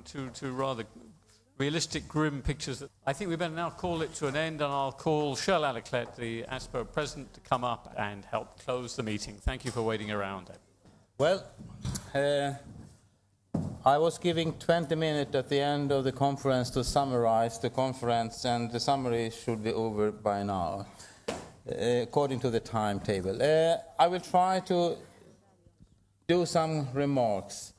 to rather realistic, grim pictures. I think we better now call it to an end, and I'll call Kjell Aleklett, the ASPO president, to come up and help close the meeting. Thank you for waiting around. Well, I was giving 20 minutes at the end of the conference to summarize the conference, and the summary should be over by now, according to the timetable. I will try to do some remarks.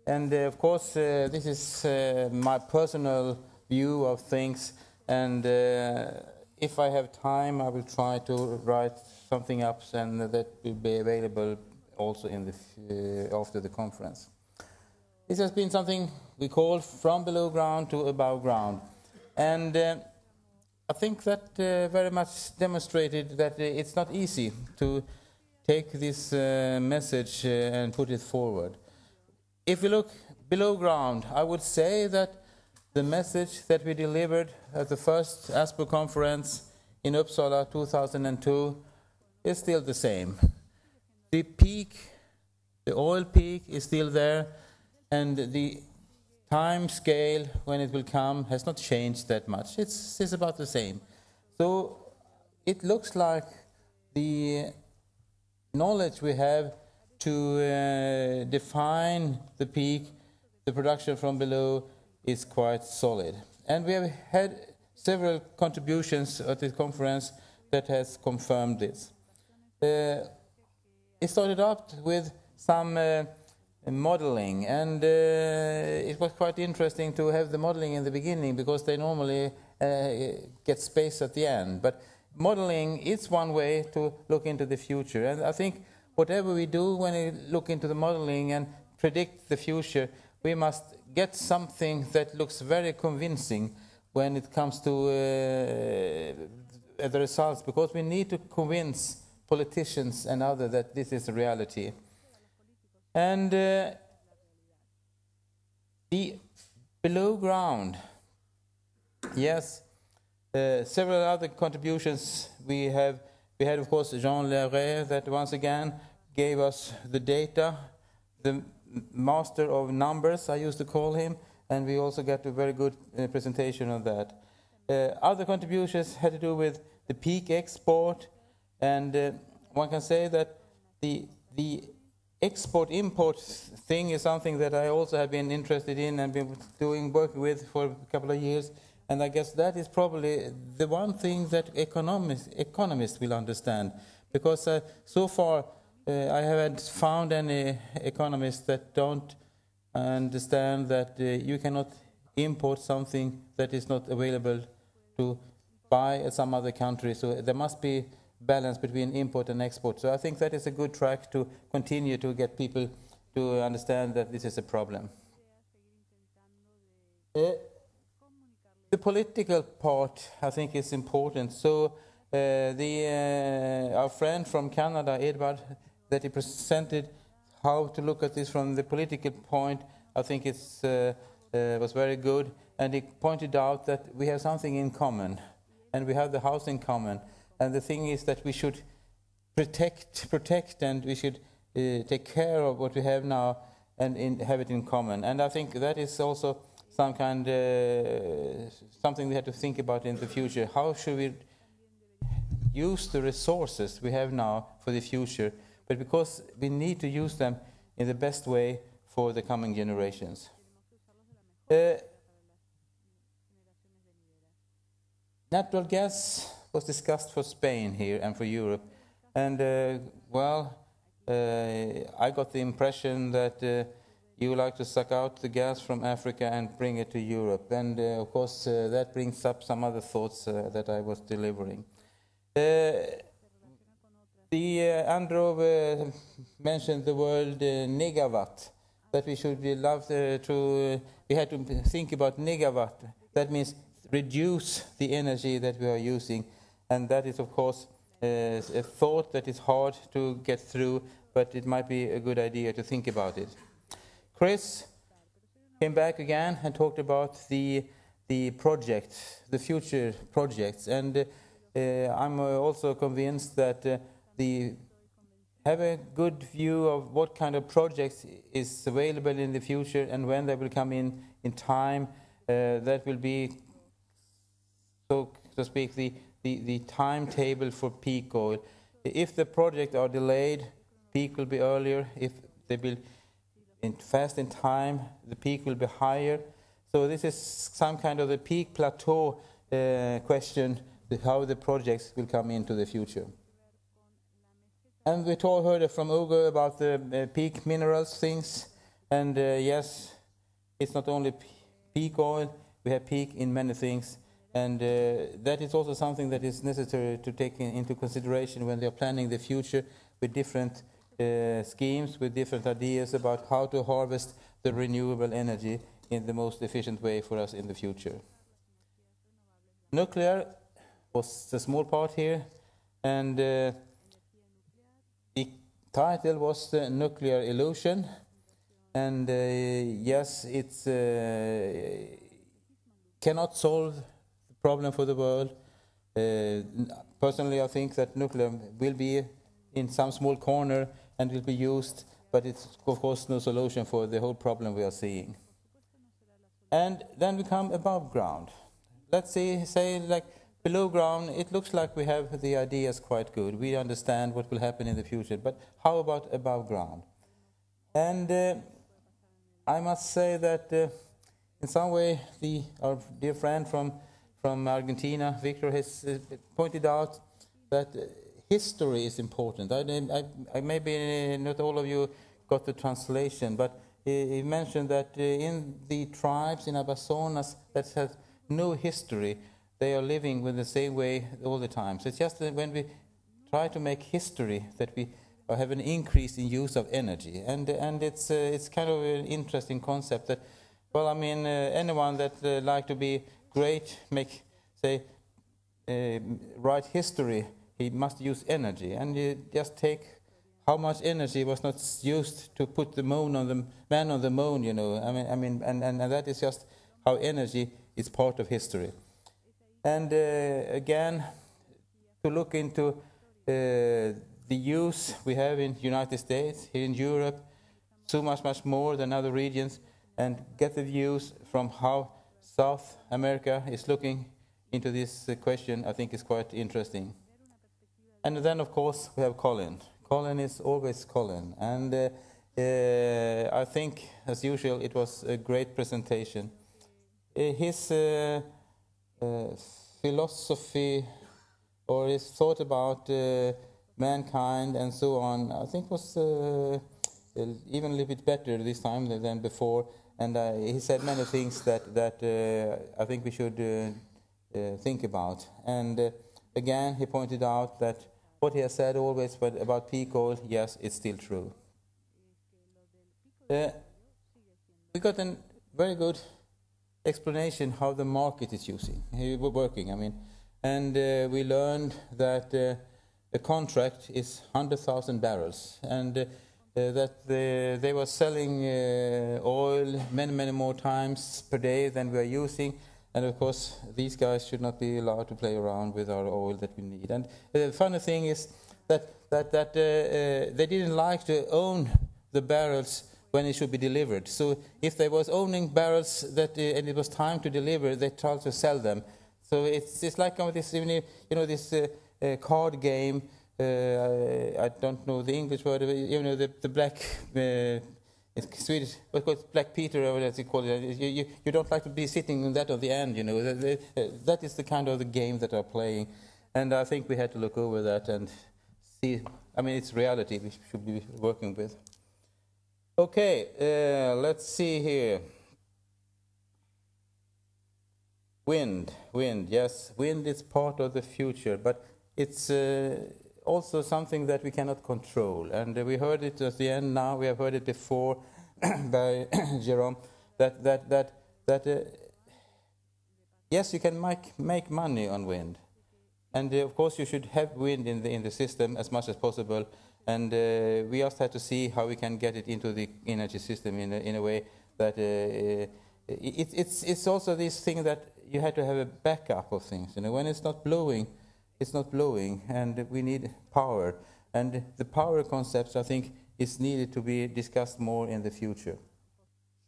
And of course, this is my personal view of things, and if I have time, I will try to write something up, and that will be available also in the after the conference. This has been something we call from below ground to above ground, and I think that very much demonstrated that it's not easy to take this message and put it forward. If we look below ground, I would say that the message that we delivered at the first ASPO conference in Uppsala 2002 is still the same. The peak, the oil peak, is still there, and the time scale when it will come has not changed that much. It's about the same. So it looks like the knowledge we have to define the peak, the production from below, is quite solid. And we have had several contributions at the conference that has confirmed this. It started out with some modeling, and it was quite interesting to have the modeling in the beginning, because they normally get space at the end. But modeling is one way to look into the future, and I think whatever we do when we look into the modeling and predict the future, we must get something that looks very convincing when it comes to the results, because we need to convince politicians and others that this is a reality. And the below ground, yes, several other contributions we have. We had, of course, Jean Lerret, that once again gave us the data, the master of numbers, I used to call him, and we also got a very good presentation of that. Other contributions had to do with the peak export, and one can say that the export-import thing is something that I also have been interested in and been working with for a couple of years. And I guess that is probably the one thing that economists will understand, because so far I haven't found any economists that don't understand that you cannot import something that is not available to buy at some other country. So there must be balance between import and export. So I think that is a good track to continue to get people to understand that this is a problem. The political part, I think, is important. So our friend from Canada, Edward, that he presented how to look at this from the political point, I think it was very good. And he pointed out that we have something in common, and we have the house in common. And the thing is that we should protect, and we should take care of what we have now and have it in common. And I think that is also some kind something we have to think about in the future. How should we use the resources we have now for the future? But because we need to use them in the best way for the coming generations. Natural gas was discussed for Spain here and for Europe, and I got the impression that you would like to suck out the gas from Africa and bring it to Europe, and of course that brings up some other thoughts that I was delivering. Andrew mentioned the word negawatt, that we should be we had to think about negawatt. That means reduce the energy that we are using, and that is of course a thought that is hard to get through, but it might be a good idea to think about it. Chris came back again and talked about the projects, the future projects, and I'm also convinced that have a good view of what kind of projects is available in the future and when they will come in in time. That will be, so to speak, the timetable for peak oil. If the projects are delayed, peak will be earlier. If they will fast in time, the peak will be higher. So this is some kind of the peak plateau question, how the projects will come into the future. And we all heard from Ugo about the peak minerals things. And yes, it's not only peak oil, we have peak in many things. And that is also something that is necessary to take into consideration when they are planning the future with different schemes, with different ideas about how to harvest the renewable energy in the most efficient way for us in the future. Nuclear was the small part here, and the title was the Nuclear Illusion. And yes, it's cannot solve the problem for the world. Personally, I think that nuclear will be in some small corner and will be used, but it's of course no solution for the whole problem we are seeing. And then we come above ground. Let's say like below ground, it looks like we have the ideas quite good. We understand what will happen in the future, but how about above ground? And I must say that in some way, our dear friend from Argentina, Victor, has pointed out that history is important. I maybe not all of you got the translation, but he mentioned that in the tribes in Amazonas that have no history, they are living with the same way all the time. So it's just that when we try to make history that we have an increase in use of energy, and it's kind of an interesting concept that, well, I mean, anyone that like to be great, write history, he must use energy, and you just take how much energy was not used to put the man on the moon, you know. I mean, and that is just how energy is part of history. And again, to look into the use we have in the United States, here in Europe, so much more than other regions, and get the views from how South America is looking into this question, I think is quite interesting. And then, of course, we have Colin. Colin is always Colin. And I think, as usual, it was a great presentation. His philosophy or his thought about mankind and so on, I think was even a little bit better this time than before. And he said many things that I think we should think about. And again, he pointed out that what he has said always about peak oil, yes, it's still true. We got a very good explanation how the market is working. I mean, and we learned that the contract is 100,000 barrels, and that they were selling oil many more times per day than we are using. And of course, these guys should not be allowed to play around with our oil that we need. And the funny thing is that they didn't like to own the barrels when it should be delivered. So if they was owning barrels and it was time to deliver, they tried to sell them. So it's like this, this card game. I don't know the English word. The black. It's Swedish, what's called Black Peter, or as you call it. You don't like to be sitting on that at the end, you know. That is the kind of the game that are playing. And I think we had to look over that and see. I mean, it's reality we should be working with. Okay, let's see here. Wind, yes. Wind is part of the future, but it's also something that we cannot control. And we heard it at the end now, we have heard it before by Jerome, that yes, you can make money on wind. And of course you should have wind in the system as much as possible. And we just have to see how we can get it into the energy system in a way that it's also this thing that you have to have a backup of things. You know, when it's not blowing, and we need power. And the power concepts, I think, is needed to be discussed more in the future.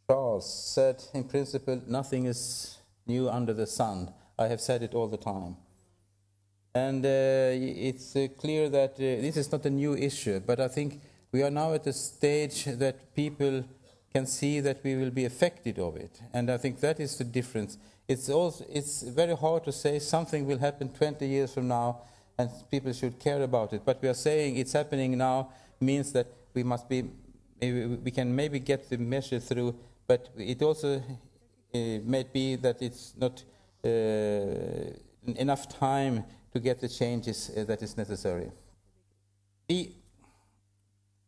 Charles said, in principle, nothing is new under the sun. I have said it all the time. And it's clear that this is not a new issue, but I think we are now at a stage that people can see that we will be affected of it. And I think that is the difference. It's very hard to say something will happen 20 years from now and people should care about it. But we are saying it's happening now means that we must be, we can maybe get the measure through, but it also may be that it's not enough time to get the changes that is necessary. The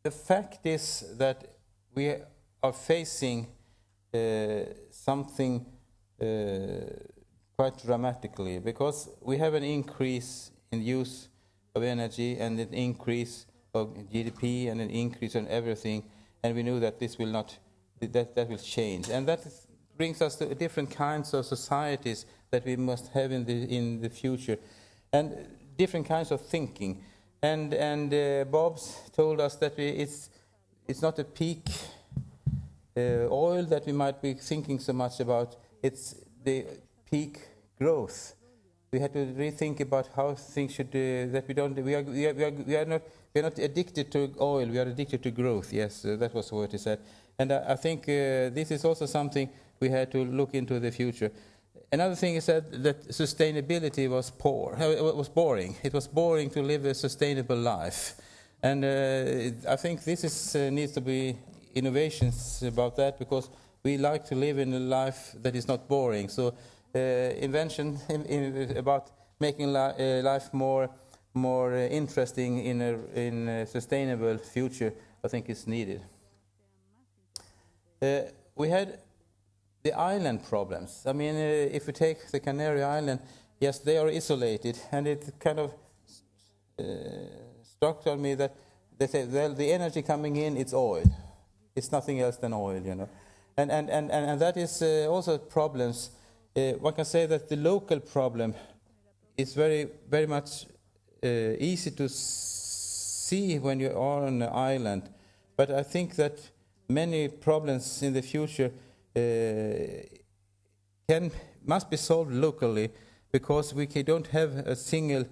fact is that we are facing something quite dramatically, because we have an increase in use of energy and an increase of GDP and an increase in everything, and we know that this will not, that will change, and that brings us to different kinds of societies that we must have in the future, and different kinds of thinking. And Bob's told us that it's not a peak oil that we might be thinking so much about. It's the peak growth. We had to rethink about how things should. That we don't. We are not addicted to oil. We are addicted to growth. Yes, that was what he said. And I think this is also something we had to look into the future. Another thing is that sustainability was poor. It was boring. It was boring to live a sustainable life, and I think this is needs to be innovations about that, because we like to live in a life that is not boring. So invention about making life more interesting in a sustainable future, I think is needed. We had the island problems. I mean, if we take the Canary Island, yes, they are isolated, and it kind of struck on me that they say, well, the energy coming in, it's oil. It's nothing else than oil, you know. And that is also problems. One can say that the local problem is very, very much easy to see when you are on an island. But I think that many problems in the future must be solved locally, because we don't have a single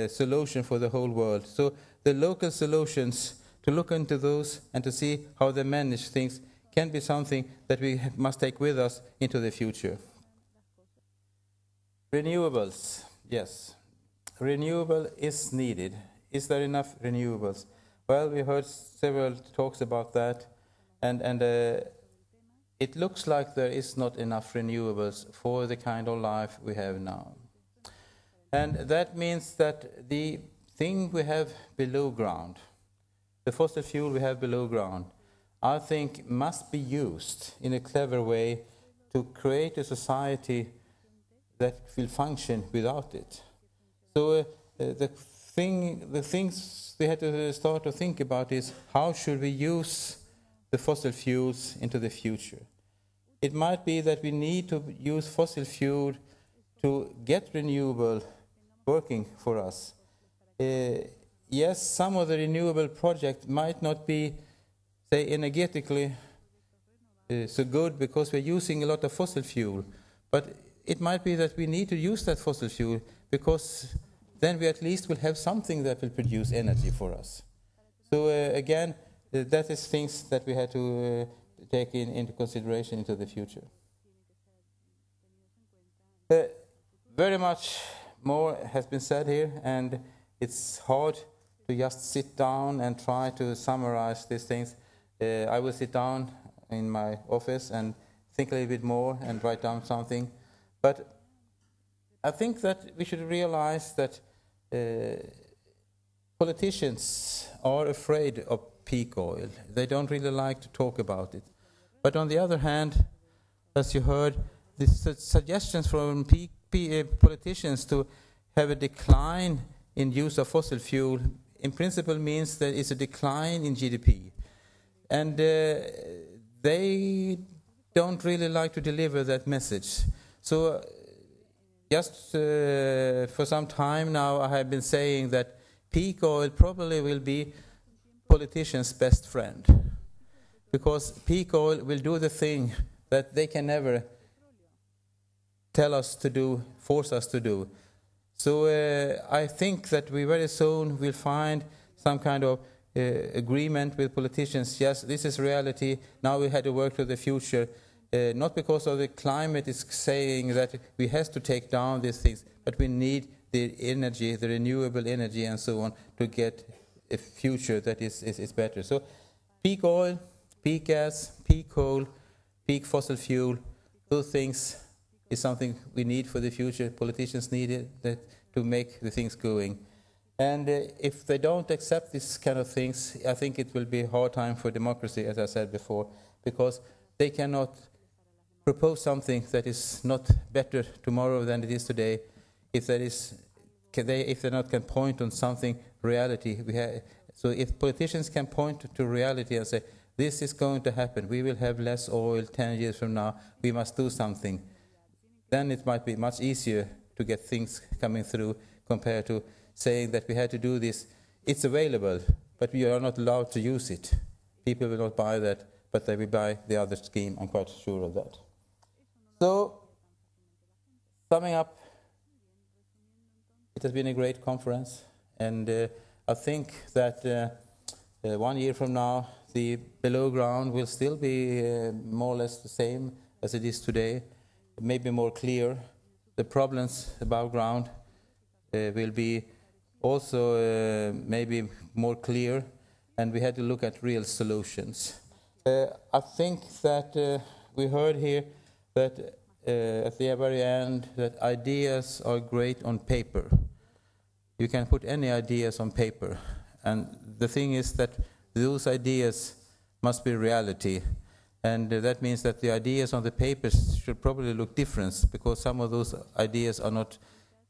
solution for the whole world. So the local solutions, to look into those and to see how they manage things, can be something that we must take with us into the future. Renewables, yes. Renewable is needed. Is there enough renewables? Well, we heard several talks about that, and it looks like there is not enough renewables for the kind of life we have now. And that means that the thing we have below ground, the fossil fuel we have below ground, I think must be used in a clever way to create a society that will function without it. So the things we had to start to think about is, how should we use the fossil fuels into the future? It might be that we need to use fossil fuel to get renewable working for us. Yes, some of the renewable projects might not be, say, energetically so good, because we're using a lot of fossil fuel. But it might be that we need to use that fossil fuel, because then we at least will have something that will produce energy for us. So again, that is things that we had to take into consideration into the future. Very much more has been said here, and it's hard to just sit down and try to summarize these things. I will sit down in my office and think a little bit more and write down something. But I think that we should realize that politicians are afraid of peak oil. They don't really like to talk about it. But on the other hand, as you heard, the suggestions from politicians to have a decline in use of fossil fuel in principle means that it's a decline in GDP. And they don't really like to deliver that message. So just for some time now, I have been saying that peak oil probably will be politicians' best friend. because peak oil will do the thing that they can never tell us to do, force us to do. So I think that we very soon will find some kind of agreement with politicians. Yes, this is reality. Now we had to work to the future. Not because of the climate is saying that we have to take down these things, but we need the energy, the renewable energy and so on, to get a future that is better. So peak oil, peak gas, peak coal, peak fossil fuel, those things is something we need for the future. Politicians need it to make the things going. And if they don't accept these kind of things, I think it will be a hard time for democracy, as I said before, because they cannot propose something that is not better tomorrow than it is today. If that is, if they not can point on something reality, so if politicians can point to reality and say, this is going to happen, we will have less oil 10 years from now, we must do something, then it might be much easier to get things coming through compared to saying that we had to do this. It's available, but we are not allowed to use it. People will not buy that, but they will buy the other scheme. I'm quite sure of that. So, summing up, it has been a great conference, and I think that 1 year from now, the below ground will still be more or less the same as it is today, maybe more clear. The problems above ground will be also maybe more clear, and we had to look at real solutions. I think that we heard here that at the very end that ideas are great on paper. You can put any ideas on paper, and the thing is that those ideas must be reality, and that means that the ideas on the papers should probably look different, because some of those ideas are not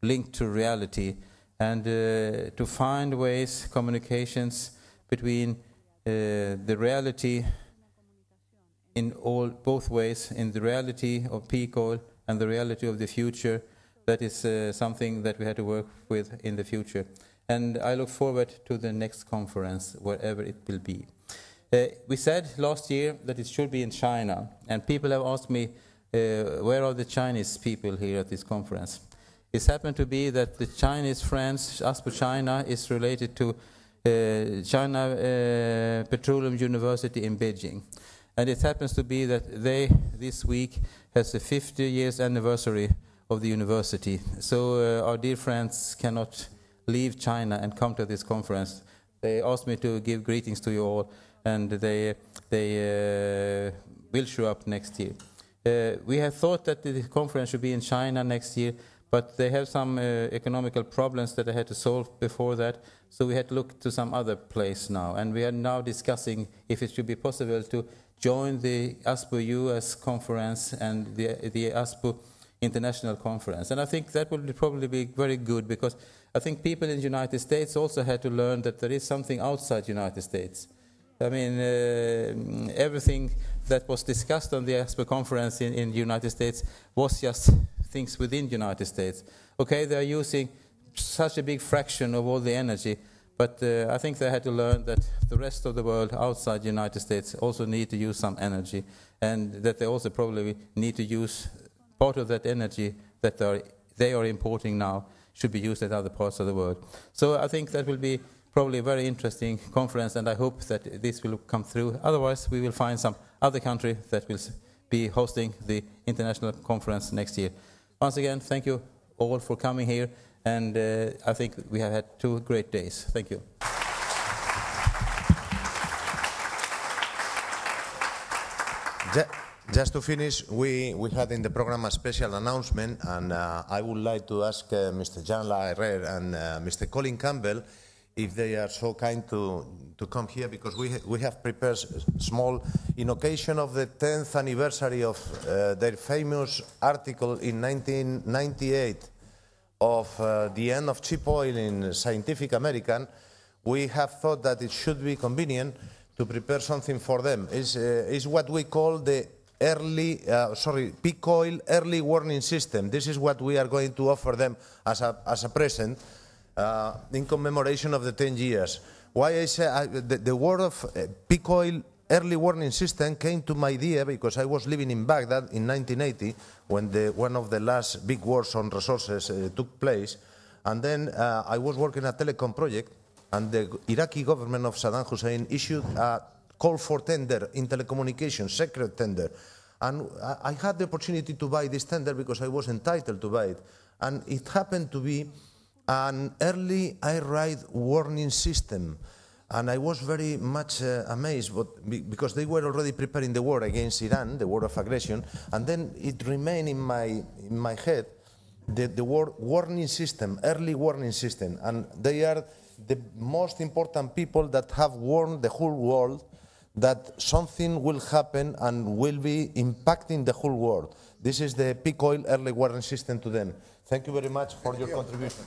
linked to reality, and to find ways, communications between the reality in both ways, in the reality of peak oil and the reality of the future. That is something that we had to work with in the future. And I look forward to the next conference, wherever it will be. We said last year that it should be in China, and people have asked me, where are the Chinese people here at this conference? It happened to be that the Chinese friends, ASPO China, is related to China Petroleum University in Beijing. And it happens to be that they, this week, has the 50 years anniversary of the university. So our dear friends cannot leave China and come to this conference. They asked me to give greetings to you all, and they will show up next year. We had thought that the conference should be in China next year, but they have some economical problems that they had to solve before that, so we had to look to some other place now. And we are now discussing if it should be possible to join the ASPO US conference and the ASPO International Conference. And I think that would probably be very good, because I think people in the United States also had to learn that there is something outside the United States. I mean, everything that was discussed on the ASPO conference in the United States was just things within the United States. Okay, they are using such a big fraction of all the energy, but I think they had to learn that the rest of the world outside the United States also need to use some energy, and that they also probably need to use part of that energy that they are importing now should be used at other parts of the world. So I think that will be probably a very interesting conference, and I hope that this will come through. Otherwise, we will find some other country that will be hosting the international conference next year. Once again, thank you all for coming here, and I think we have had 2 great days. Thank you. Just to finish, we had in the program a special announcement, and I would like to ask Mr. Jean Laherrère and Mr. Colin Campbell if they are so kind to come here, because we have prepared small, in occasion of the 10th anniversary of their famous article in 1998 of the end of cheap oil in Scientific American. We have thought that it should be convenient to prepare something for them. Is what we call the peak oil early warning system. This is what we are going to offer them as a present in commemoration of the 10 years. Why I say the word of peak oil early warning system came to my idea because I was living in Baghdad in 1980 when one of the last big wars on resources took place. And then I was working a telecom project, and the Iraqi government of Saddam Hussein issued a call for tender in telecommunications, secret tender. And I had the opportunity to buy this tender because I was entitled to buy it. And it happened to be an early air raid warning system. And I was very much amazed because they were already preparing the war against Iran, the war of aggression, and then it remained in my head, the word warning system, early warning system, and they are the most important people that have warned the whole world that something will happen and will be impacting the whole world. This is the peak oil early warning system to them. Thank you very much for your contribution.